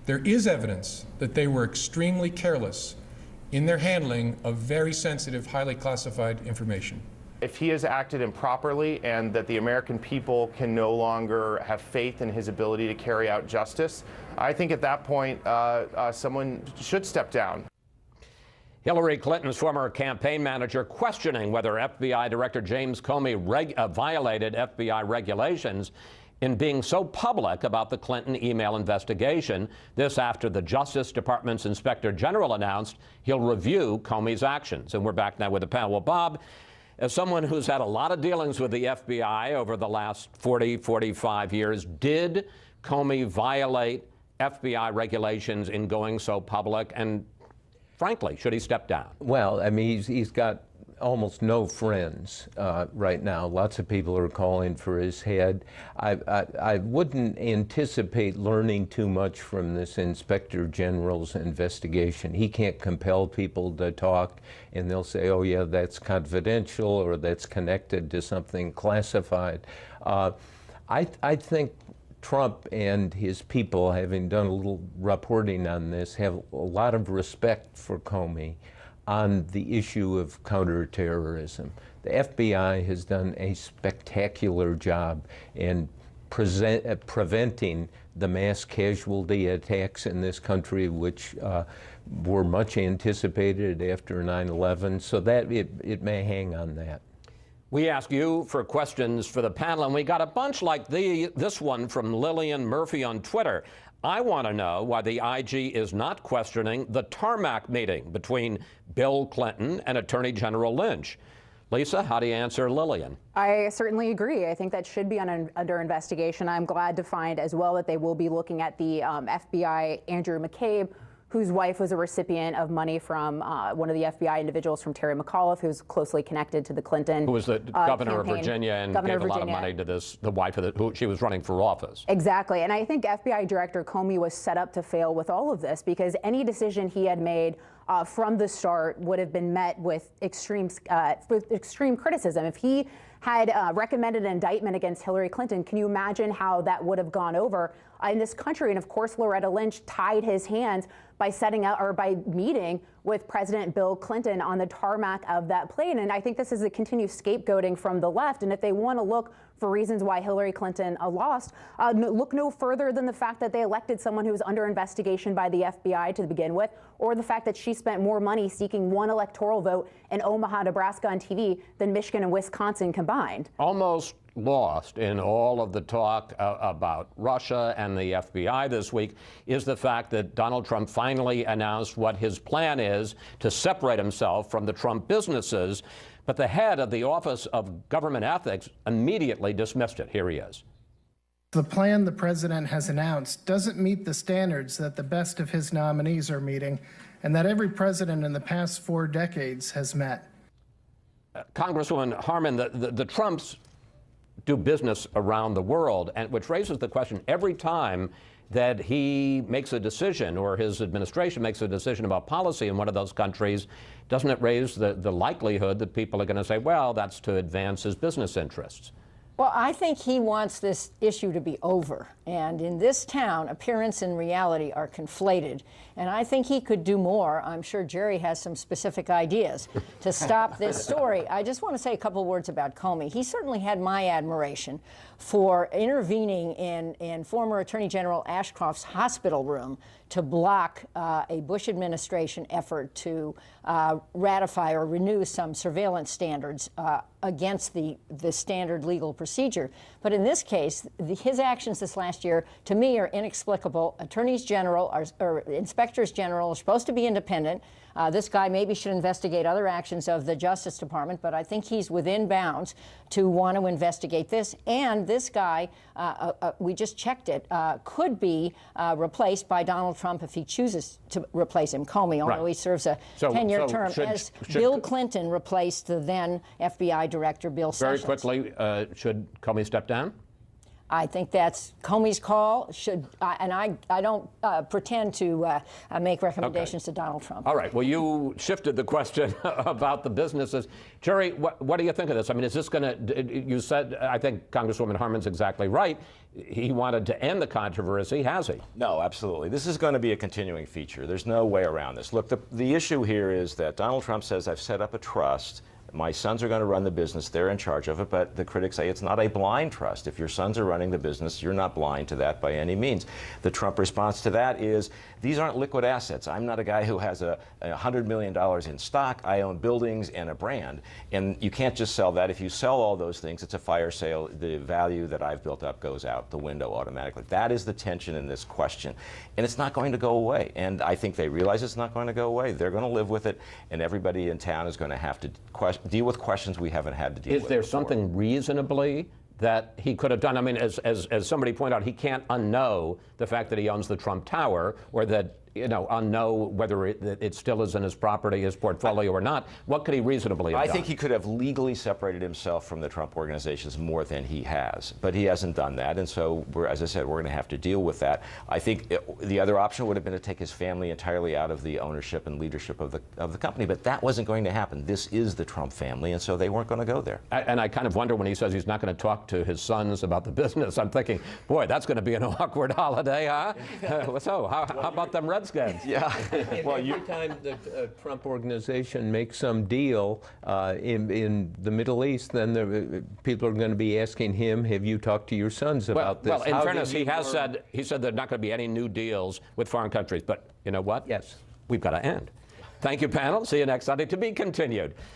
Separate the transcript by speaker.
Speaker 1: There is evidence that they were extremely careless in their handling of very sensitive, highly classified information.
Speaker 2: If he has acted improperly and that the American people can no longer have faith in his ability to carry out justice, I think at that point someone should step down.
Speaker 3: Hillary Clinton's former campaign manager questioning whether FBI Director James Comey violated FBI regulations in being so public about the Clinton email investigation. This after the Justice Department's Inspector General announced he'll review Comey's actions. And we're back now with the panel. Well, Bob, as someone who's had a lot of dealings with the FBI over the last 45 years, did Comey violate FBI regulations in going so public? And frankly, should he step down?
Speaker 4: Well, I mean, he's got almost no friends right now. Lots of people are calling for his head. I wouldn't anticipate learning too much from this Inspector General's investigation. He can't compel people to talk, and they'll say, oh yeah, that's confidential or that's connected to something classified. I think Trump and his people, having done a little reporting on this, have a lot of respect for Comey on the issue of counterterrorism. The FBI has done a spectacular job in preventing the mass casualty attacks in this country, which were much anticipated after 9/11, so that it may hang on that.
Speaker 3: We ask you for questions for the panel, and we got a bunch like this one from Lillian Murphy on Twitter. I want to know why the IG is not questioning the tarmac meeting between Bill Clinton and Attorney General Lynch. Lisa, how do you answer Lillian?
Speaker 5: I certainly agree. I think that should be under investigation. I'm glad to find as well that they will be looking at the FBI Andrew McCabe, whose wife was a recipient of money from one of the FBI individuals from Terry McAuliffe, who's closely connected to the Clinton
Speaker 3: who was the governor
Speaker 5: campaign.
Speaker 3: of Virginia and
Speaker 5: Governor
Speaker 3: gave a lot of money to the wife of who she was running for office.
Speaker 5: Exactly. And I think FBI Director Comey was set up to fail with all of this, because any decision he had made from the start would have been met with extreme criticism. If he had recommended an indictment against Hillary Clinton, can you imagine how that would have gone over in this country? And of course, Loretta Lynch tied his hands by by meeting with President Bill Clinton on the tarmac of that plane. And I think this is a continued scapegoating from the left. And if they want to look for reasons why Hillary Clinton lost, look no further than the fact that they elected someone who was under investigation by the FBI to begin with, or the fact that she spent more money seeking one electoral vote in Omaha, Nebraska on TV than Michigan and Wisconsin combined.
Speaker 3: Almost lost in all of the talk about Russia and the FBI this week is the fact that Donald Trump finally announced what his plan is to separate himself from the Trump businesses. But the head of the Office of Government Ethics immediately dismissed it. Here he is.
Speaker 6: The plan the president has announced doesn't meet the standards that the best of his nominees are meeting and that every president in the past 4 decades has met.
Speaker 3: Congresswoman Harman, the Trumps do business around the world, and which raises the question every time that he makes a decision or his administration makes a decision about policy in one of those countries, doesn't it raise the likelihood that people are going to say, well, that's to advance his business interests?
Speaker 7: Well, I think he wants this issue to be over. And in this town, appearance and reality are conflated. And I think he could do more. I'm sure Jerry has some specific ideas to stop this story. I just want to say a couple words about Comey. He certainly had my admiration for intervening in former Attorney General Ashcroft's hospital room to block a Bush administration effort to ratify or renew some surveillance standards against the standard legal procedure. But in this case, his actions this last year, to me, are inexplicable. Attorneys General or Inspectors General are supposed to be independent. This guy maybe should investigate other actions of the Justice Department, but I think he's within bounds to want to investigate this. And this guy, we just checked it, could be replaced by Donald Trump if he chooses to replace him, Comey, although he serves a 10-year term, as Bill Clinton replaced the then FBI Director Bill Sessions.
Speaker 3: Very quickly, should Comey step down?
Speaker 7: I think that's Comey's call. And I don't pretend to make recommendations to Donald Trump.
Speaker 3: All right. Well, you shifted the question about the businesses. Jerry, what do you think of this? I mean, is this going to, you said, I think Congresswoman Harman's exactly right. He wanted to end the controversy, has he?
Speaker 8: No, absolutely. This is going to be a continuing feature. There's no way around this. Look, the issue here is that Donald Trump says, I've set up a trust. My sons are going to run the business. They're in charge of it. But the critics say it's not a blind trust. If your sons are running the business, you're not blind to that by any means. The Trump response to that is, these aren't liquid assets. I'm not a guy who has $100 million in stock. I own buildings and a brand. And you can't just sell that. If you sell all those things, it's a fire sale. The value that I've built up goes out the window automatically. That is the tension in this question. And it's not going to go away. And I think they realize it's not going to go away. They're going to live with it. And everybody in town is going to have to deal with questions we haven't had to deal with.
Speaker 3: Is there
Speaker 8: before.
Speaker 3: something reasonably that he could have done? I mean, as somebody pointed out, he can't unknow the fact that he owns the Trump Tower, or that, you know, unknow whether it still is in his property, his portfolio or not. What could he reasonably have done?
Speaker 8: I think he could have legally separated himself from the Trump organizations more than he has, but he hasn't done that, and so, as I said, we're going to have to deal with that. I think the other option would have been to take his family entirely out of the ownership and leadership of the company, but that wasn't going to happen. This is the Trump family, and so they weren't going to go there.
Speaker 3: And I kind of wonder when he says he's not going to talk to his sons about the business. I'm thinking, boy, that's going to be an awkward holiday, huh? So how about them Redskins?
Speaker 8: Yeah.
Speaker 4: Well, every time the Trump organization makes some deal in the Middle East, then people are going to be asking him, have you talked to your sons about this?
Speaker 3: Well, in fairness, he said there are not going to be any new deals with foreign countries. But you know what?
Speaker 4: Yes.
Speaker 3: We've got to end. Thank you, panel. See you next Sunday. To be continued.